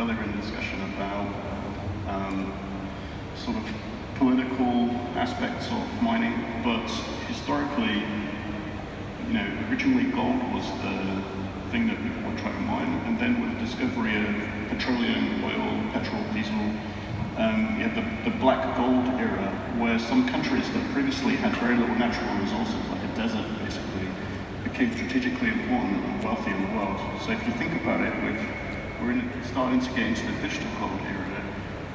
earlier in the discussion about sort of political aspects of mining, but historically, originally gold was the thing that people would try to mine, and then with the discovery of petroleum, oil, petrol, diesel, you had the black gold era, where some countries that previously had very little natural resources, like a desert basically, became strategically important and wealthy in the world. So if you think about it, we're starting to get into the digital gold era,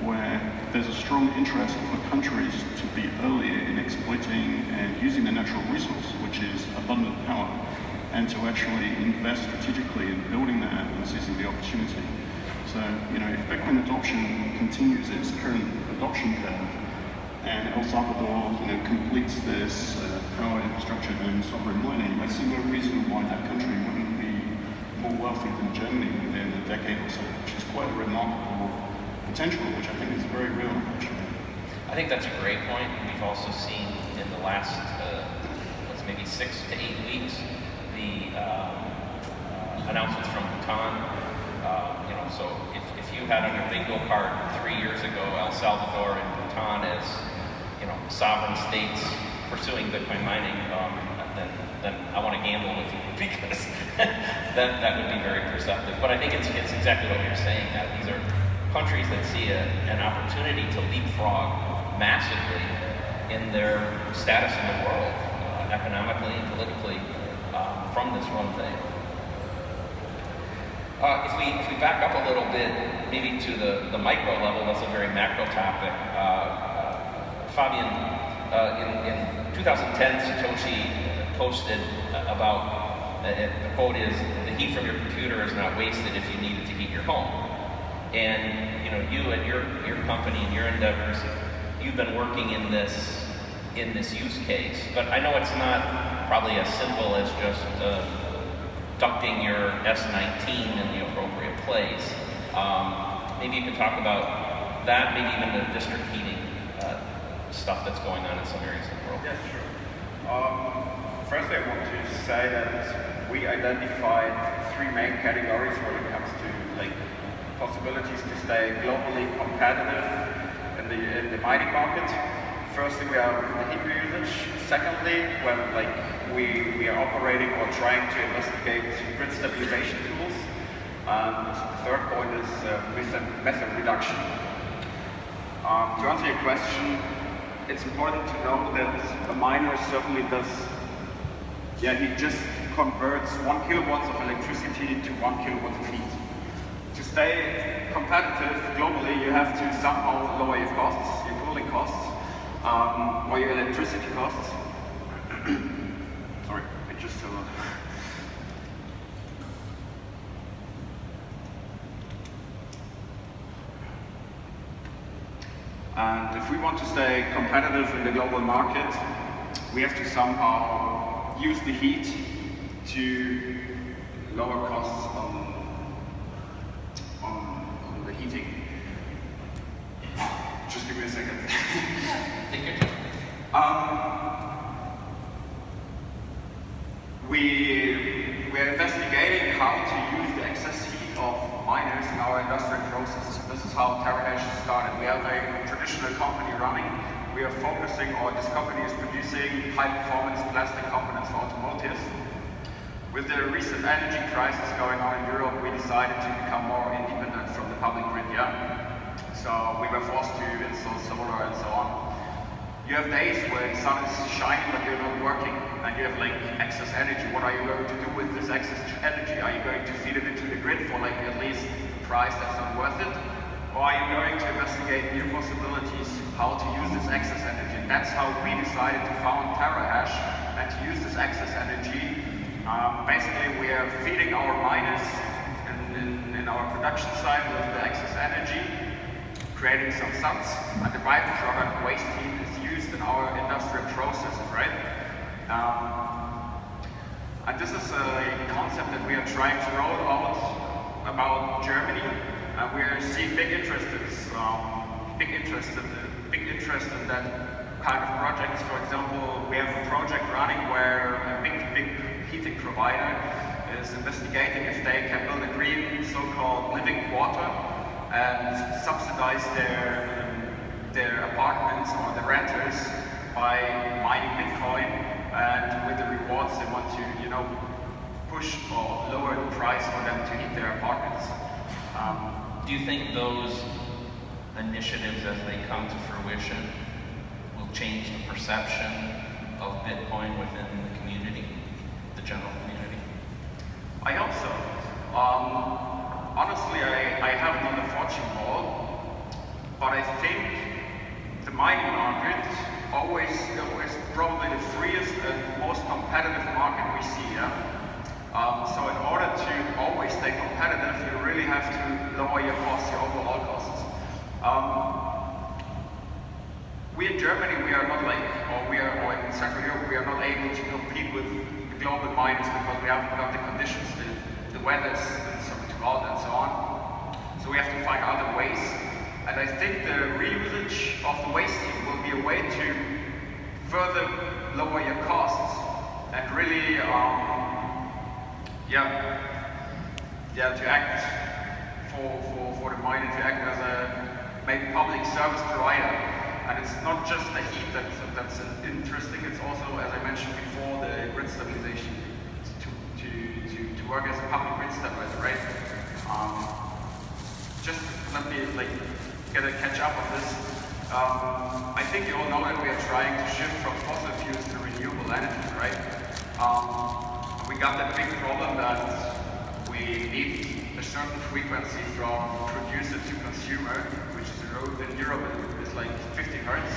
where there's a strong interest for countries to be earlier in exploiting and using the natural resource, which is abundant power, and to actually invest strategically in building that and seizing the opportunity. So, if Bitcoin adoption continues its current adoption curve, and El Salvador, completes this power infrastructure and sovereign mining, I see no reason why that country wouldn't be more wealthy than Germany within a decade or so, which is quite a remarkable potential, which I think is very real, actually. I think that's a great point. We've also seen in the last, maybe 6 to 8 weeks, the announcements from Bhutan. So if you had on your bingo card 3 years ago El Salvador and Bhutan as sovereign states pursuing Bitcoin mining, then I want to gamble with you because that would be very perceptive. But I think it's exactly what you're saying. That these are countries that see an opportunity to leapfrog massively in their status in the world, economically and politically, from this one thing. If we back up a little bit, maybe to the micro level, that's a very macro topic. Fabian, in 2010, Satoshi posted about, the quote is, "The heat from your computer is not wasted if you need it to heat your home." And you and your company and your endeavors, you've been working in this use case, but I know it's not probably as simple as just ducting your S19 in the appropriate place. Maybe you can talk about that, maybe even the district heating stuff that's going on in some areas of the world. Yes, sure. Firstly, I want to say that we identified 3 main categories when it comes to possibilities to stay globally competitive in the mining market. Firstly, we have the heat usage. Secondly, when we are operating or trying to investigate grid stabilization tools. And the third point is methane reduction. To answer your question, it's important to know that a miner certainly does, he just converts 1 kilowatts of electricity to 1 kilowatt of heat. To stay competitive globally, you have to somehow lower your costs, your cooling costs, or your electricity costs. Sorry, I just And if we want to stay competitive in the global market, we have to somehow use the heat to lower costs on the heating. Just give me a second. Take your time. We're investigating how to use the excess heat of miners in our industrial processes. This is how TerraHash started. We have a traditional company running. We are focusing, or this company is producing high-performance plastic components for automotive. With the recent energy crisis going on in Europe, we decided to become more independent from the public grid. So we were forced to install solar and so on. You have days where the sun is shining but you're not working, and you have excess energy. What are you going to do with this excess energy? Are you going to feed it into the grid for at least a price that's not worth it? Or are you going to investigate new possibilities how to use this excess energy? And that's how we decided to found TerraHash and to use this excess energy. Basically, we are feeding our miners in our production site with the excess energy, creating some suns, and the byproduct waste heat is used in our industrial processes, right? And this is a concept that we are trying to roll out about Germany, and we are seeing big interest in that kind of projects. For example, we have a project running where a big heating provider is investigating if they can build a green so-called living quarter and subsidize their apartments or the renters by mining Bitcoin, and with the rewards they want to, push or lower the price for them to heat their apartments. Do you think those initiatives, as they come to fruition, will change the perception of Bitcoin within the community, the general community? I hope so. Honestly, I have not a fortune ball, but I think the mining market always probably the freest and most competitive market we see. Yeah? So in order to always stay competitive, you really have to lower your costs, your overall costs. We in Germany, we are not or in Central Europe, we are not able to compete with the global miners because we haven't got the conditions, the weathers, so too cold and so on. So we have to find other ways. And I think the reusage of the waste heat will be a way to further lower your costs and really, to act for the miner, to act as a maybe public service provider. And it's not just the heat that's interesting, it's also, as I mentioned before, the grid stabilization, to work as a public grid stabilizer, right? Just let me catch up on this. I think you all know that we are trying to shift from fossil fuels to renewable energies, right? We got that big problem that we need a certain frequency from producer to consumer, which is in Europe is like 50 hertz.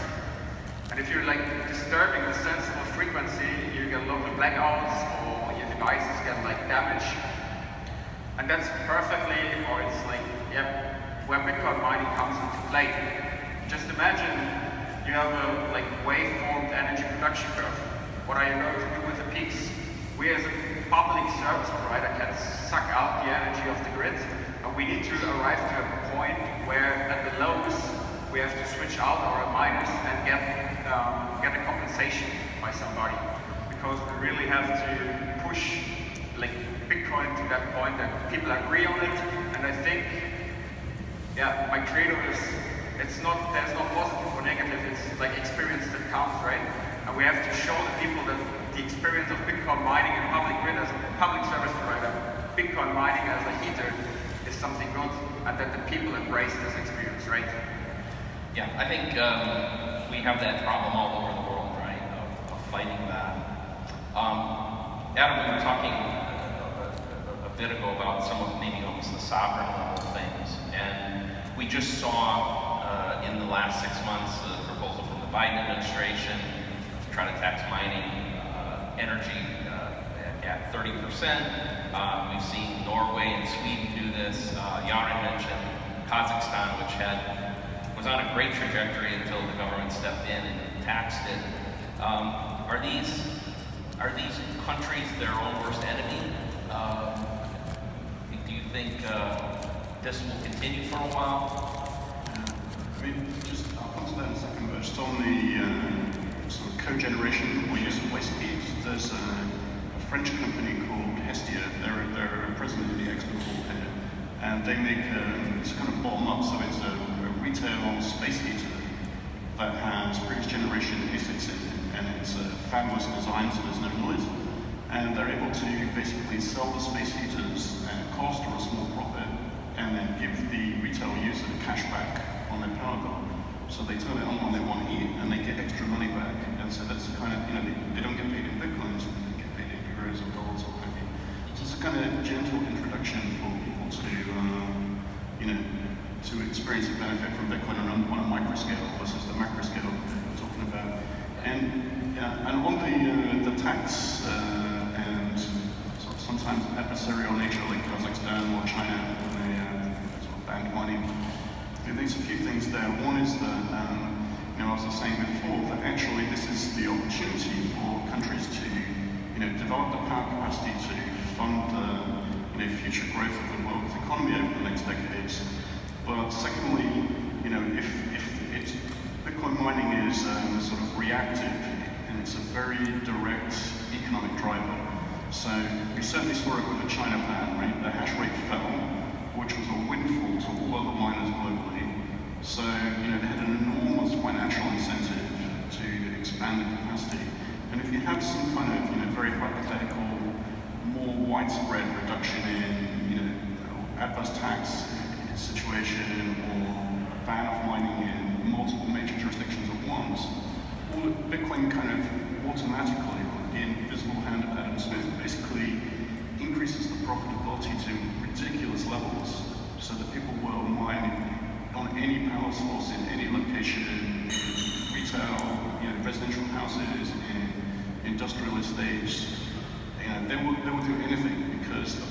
And if you're disturbing the sensible frequency, you get local blackouts or your devices get damaged. And that's perfectly, or it's where Bitcoin mining comes into play. Just imagine you have a waveformed energy production curve. What are you going to do with the peaks? We as a public service provider can suck out the energy of the grid, and we need to arrive to a point where at the lows we have to switch out our miners and get a compensation by somebody, because we really have to push Bitcoin to that point that people agree on it. And I think, my credo is there's no positive or negative, it's experience that counts, right? And we have to show the people that the experience of Bitcoin mining and public grid as a public service provider, Bitcoin mining as a heater is something good, and that the people embrace this experience, right? Yeah, I think we have that problem all over the world, right, of fighting that. Adam, we were talking a bit ago about some of maybe almost the sovereign level things, and we just saw in the last 6 months a proposal from the Biden administration to try to tax mining energy at 30%. We've seen Norway and Sweden do this. Yaren mentioned Kazakhstan, which was on a great trajectory until the government stepped in and taxed it. Are these countries their own worst enemy? Do you think this will continue for a while? I'll come to that in a second, but just on the sort of cogeneration or use of waste heat, there's a French company called Hestia. They're present in the export hall here, and they make it's kind of bottom up, so it's a retail space heater that has previous generation ASICs in it, and it's a fanless design, so there's no noise. And they're able to basically sell the space heaters at cost or a small profit, and then give the retail user cash back on their power bill. So they turn it on when they want heat, and they get extra money back. And so that's kind of, they don't get paid in bitcoins, they get paid in euros or dollars or whatever. So it's a kind of gentle introduction for people to, to experience the benefit from Bitcoin on a micro scale versus the macro scale we're talking about. And on the tax and sort of sometimes adversarial nature, like Kazakhstan or China, when they sort of banned mining. There's a few things there. One is that, as I was saying before, that actually this is the opportunity for countries to, develop the power capacity to fund the, future growth of the world's economy over the next decades. But secondly, if Bitcoin mining is sort of reactive, and it's a very direct economic driver. So we certainly saw it with the China ban, right? The hash rate fell, which was a windfall to all other miners have some kind of, very hypothetical, more widespread reduction in, adverse tax situation or ban of mining in multiple major jurisdictions at once, Bitcoin kind of automatically, the invisible hand of Adam Smith, basically increases the profitability to ridiculous levels so that people will mine on any power source in any location, in retail, residential houses, in industrial estates. They will do anything because the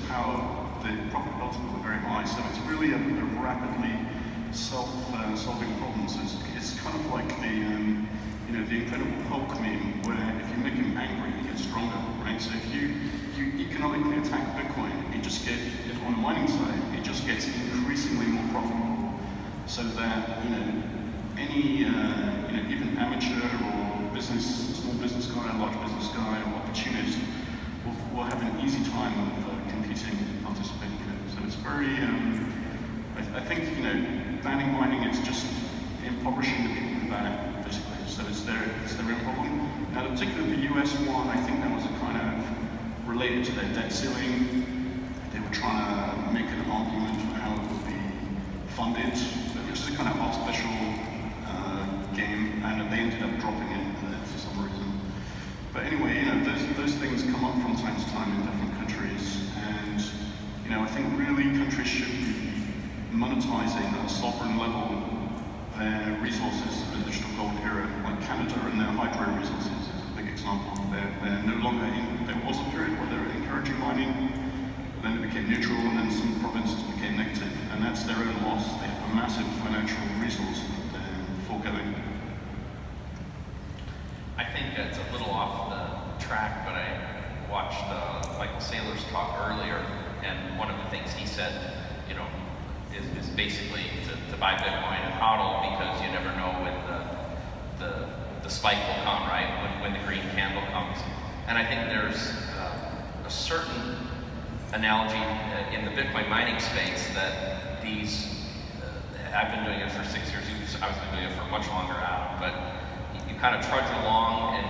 profitability will be very high. So it's really a rapidly solving problem. So it's kind of like the Incredible Hulk meme, where if you make him angry, he gets stronger, right? So if you economically attack Bitcoin, on the mining side, it just gets increasingly more profitable, so that any even amateur or small business guy, large business guy, or opportunist will have an easy time of competing and participating in it. So it's very, I think banning mining is just impoverishing the people who ban it, basically. So it's their real problem. Now, particularly the US one, I think that was a kind of related to their debt ceiling. They were trying to make an argument for how it would be funded, which is a kind of artificial game, and they ended up dropping it for some reason. But anyway, those things come up from time to time in different countries, and I think really countries should be monetizing at a sovereign level their resources of the digital gold era, like Canada and their hydro resources is a big example. They're no longer there was a period where they were encouraging mining, then it became neutral, and then some provinces became negative, and that's their own loss. They have a massive financial resource that they're foregoing. I think it's a little off the track, but I watched Michael Saylor's talk earlier, and one of the things he said, is basically to buy Bitcoin and hodl, because you never know when the spike will come, right? When the green candle comes. And I think there's a certain analogy in the Bitcoin mining space that I've been doing it for 6 years. I've been doing it for much longer, Adam, but you kind of trudge along and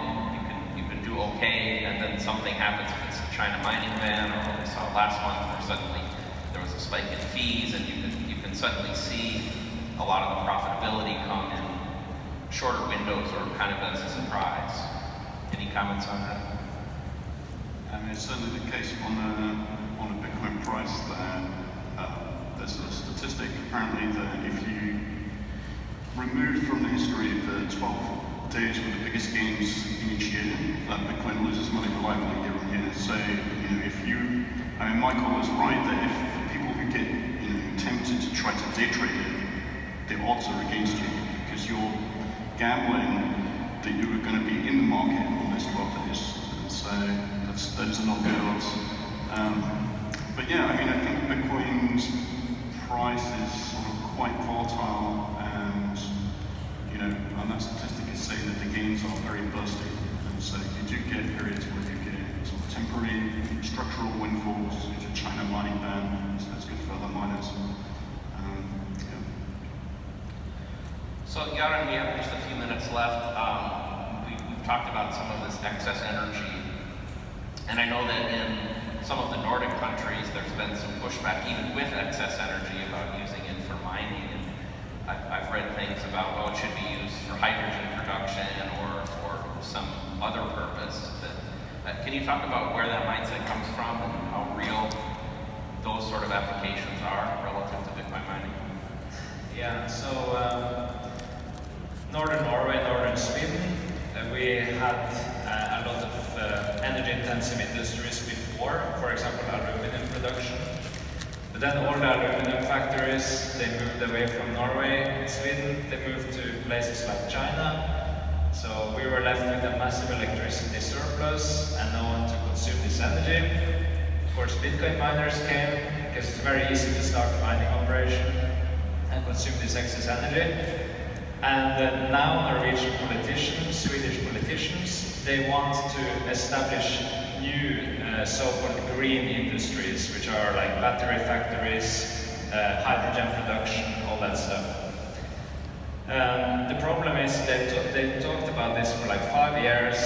you can do okay, and then something happens. If it's the China mining ban, or what we saw last month, where suddenly there was a spike in fees, and you can suddenly see a lot of the profitability come in shorter windows or kind of as a surprise. Any comments on that? I mean, it's certainly the case on the Bitcoin price that there's a statistic apparently that if you remove from the history the 12 days with the biggest gains in each year, that Bitcoin loses money reliably year on year. So, Michael is right that if for people who get tempted to try to day trade it, the odds are against you because you're gambling that you are going to be in the market on those 12 days. And so those are not good odds. But yeah, I think Bitcoin's price is sort of quite volatile, and and that statistic is saying that the gains are very bursty. And so you do get periods where you get sort of temporary structural windfalls due to China mining ban, so that's good for other miners. So, Yaron, we have just a few minutes left. We've talked about some of this excess energy, and I know that in some of the Nordic countries, there's been some pushback, even with excess energy, about using it for mining. And I've read things about, it should be used for hydrogen production or for some other purpose. Can you talk about where that mindset comes from and how real those sort of applications are relative to Bitcoin mining? Yeah, so Northern Norway, Northern Sweden, we had a lot of energy-intensive industries before, for example, aluminum production. But then all the aluminum factories, they moved away from Norway and Sweden. They moved to places like China. So we were left with a massive electricity surplus and no one to consume this energy. Of course, Bitcoin miners came because it's very easy to start a mining operation and consume this excess energy. And now Norwegian politicians, Swedish politicians, they want to establish new so-called green industries, which are like battery factories, hydrogen production, all that stuff. The problem is they've talked about this for like 5 years.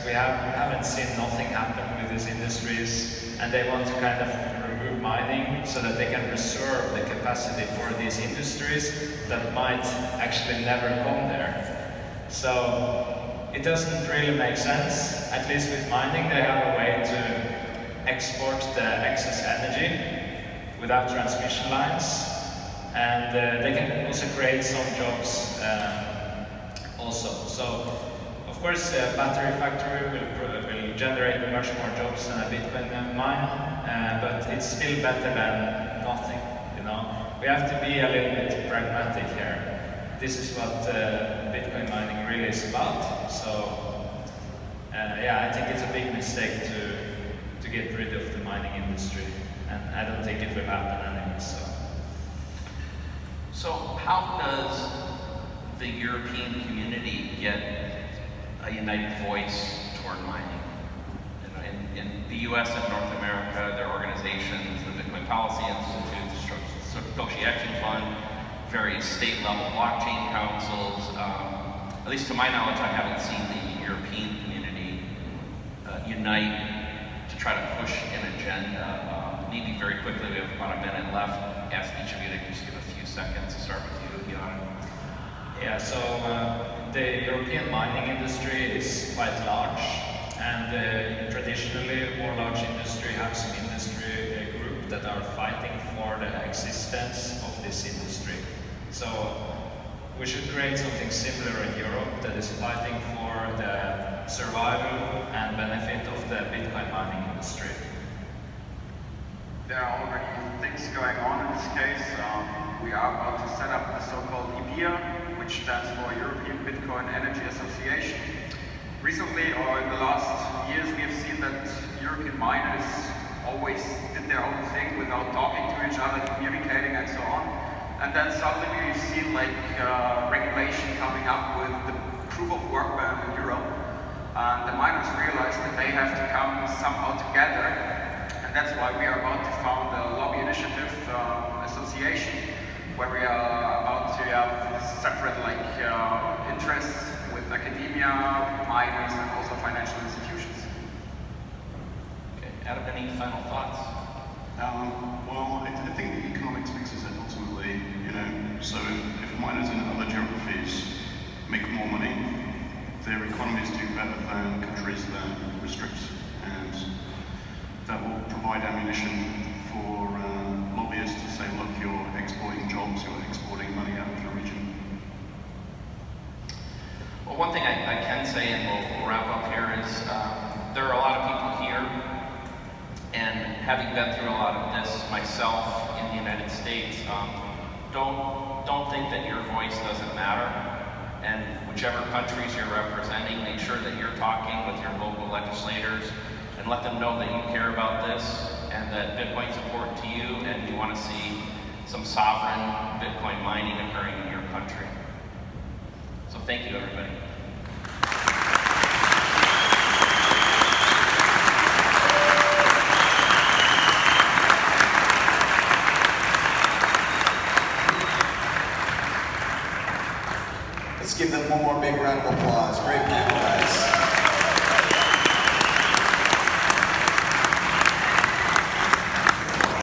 we haven't seen nothing happen with these industries, and they want to kind of remove mining so that they can reserve the capacity for these industries that might actually never come there. So it doesn't really make sense. At least with mining, they have a way to export the excess energy without transmission lines, and they can also create some jobs also. So, of course, a battery factory will generate much more jobs than a Bitcoin mine, but it's still better than nothing. You know, we have to be a little bit pragmatic here. This is what Bitcoin mining really is about. So, yeah, I think it's a big mistake to get rid of the mining industry, and I don't think it will happen anyway. So how does the European community get a united voice toward mining? You know, in the US and North America, there are organizations, the Bitcoin Policy Institute, the Satoshi Action Fund, various state-level blockchain councils. At least to my knowledge, I haven't seen the European community unite to try to push an agenda. Maybe very quickly, we have about a minute left. Ask each of you to just give a few seconds to start with you, Jan. Yeah, so the European mining industry is quite large, and traditionally more large industry have some industry group that are fighting for the existence of this industry. So we should create something similar in Europe that is fighting for the survival and benefit of the Bitcoin mining industry. There are already things going on in this case. We are about to set up the so-called EBIA, which stands for European Bitcoin Energy Association. Recently, or in the last years, we have seen that European miners always did their own thing without talking to each other, communicating and so on. And then suddenly we've seen like regulation coming up with the proof of work ban in Europe. And the miners realized that they have to come somehow together. And that's why we are about to found a lobby initiative association, where we are about to have separate interests with academia, miners, and also financial institutions. Okay, Adam, any final thoughts? Well, I think the economics fixes it ultimately, you know. So if miners in other geographies make more money, their economies do better than countries that restrict, and that will provide ammunition for lobbyists to say, look, you're exporting jobs, you're exporting money out of the region. Well, one thing I can say, and we'll wrap up here, is there are a lot of people here, and having been through a lot of this myself in the United States, don't think that your voice doesn't matter. And whichever countries you're representing, make sure that you're talking with your local legislators and let them know that you care about this and that Bitcoin is important to you and you want to see some sovereign Bitcoin mining occurring in your country. So thank you, everybody. Let's give them one more big round of applause. Great people.